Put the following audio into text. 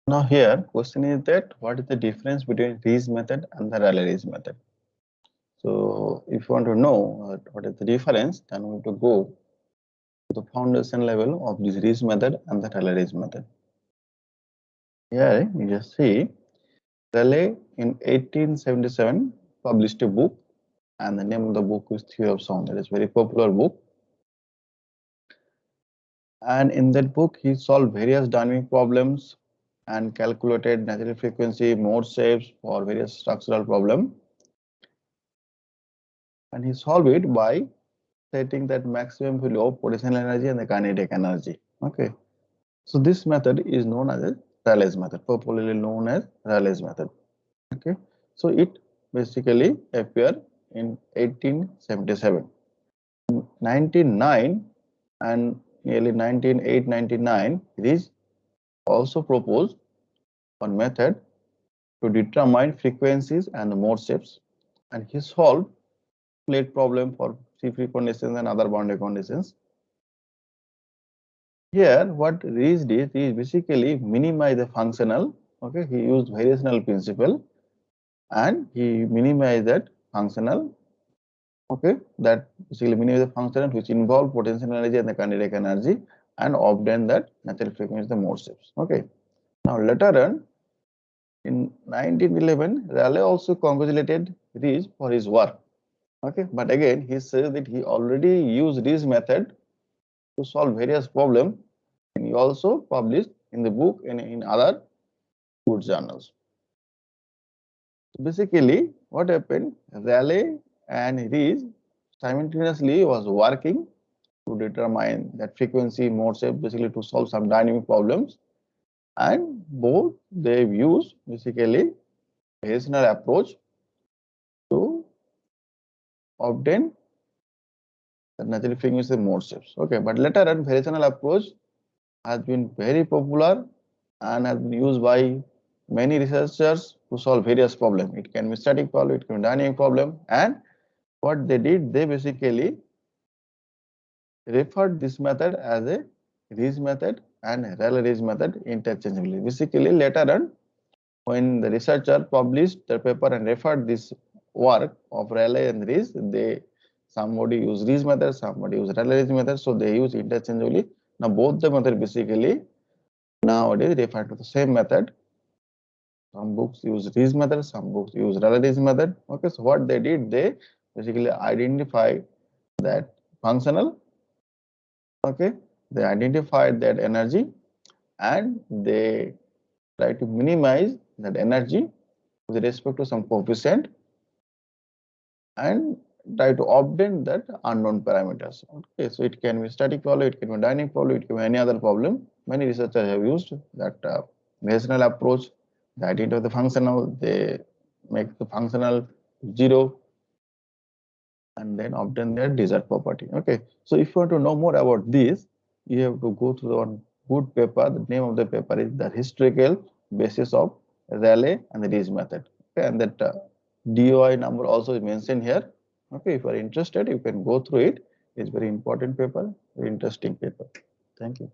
Now here question is that what is the difference between Ritz method and the Rayleigh-Ritz method? So if you want to know what is the difference, then we have to go to the foundation level of this Ritz method and the Rayleigh-Ritz method. Here you just see Rayleigh in 1877 published a book, and the name of the book is Theory of Sound. That is a very popular book. And in that book, he solved various dynamic problems and calculated natural frequency, mode shapes for various structural problems. And he solved it by setting that maximum value of potential energy and the kinetic energy. Okay. So this method is known as a Rayleigh's method, popularly known as Rayleigh's method. Okay. So it basically appeared in 1877. In 1909 and nearly 1908-99, Ritz also proposed one method to determine frequencies and the mode shapes, and he solved plate problem for free conditions and other boundary conditions. Here what Ritz did is basically minimize the functional. Okay, he used variational principle and he minimized that functional. Okay, that basically minimize the functional which involve potential energy and the kinetic energy, and obtain that natural frequency, the mode shapes. Okay, now later on in 1911, Rayleigh also congratulated Ritz for his work. Okay, but again he says that he already used this method to solve various problems, and he also published in the book and in other good journals. So basically, what happened? Rayleigh and Ritz simultaneously was working to determine that frequency, mode shape, basically to solve some dynamic problems, and both they used basically a rational approach to obtain the natural frequency mode shapes. Okay, but later on, variational approach has been very popular and has been used by many researchers to solve various problems. It can be static problem, it can be dynamic problem, and what they did, they basically referred this method as a Ritz method and Rayleigh-Ritz method interchangeably. Basically, later on, when the researcher published their paper and referred this work of Rayleigh and Ritz, somebody used Ritz method, somebody used Rayleigh-Ritz method, so they use interchangeably. Now both the method basically nowadays refer to the same method. Some books use Ritz method, some books use Rayleigh-Ritz method. Okay, so what they did, they basically identified that functional. Okay, they identified that energy and they try to minimize that energy with respect to some coefficient and try to obtain that unknown parameters. Okay, so it can be static problem, it can be dynamic problem, it can be any other problem. Many researchers have used that rational approach. They identify the functional, they make the functional zero, and then obtain their desired property. Okay, so if you want to know more about this, you have to go through one good paper. The name of the paper is the historical basis of Rayleigh and the Ritz method. Okay, and that DOI number also is mentioned here. Okay, if you are interested, you can go through it. It's very important paper, very interesting paper. Thank you.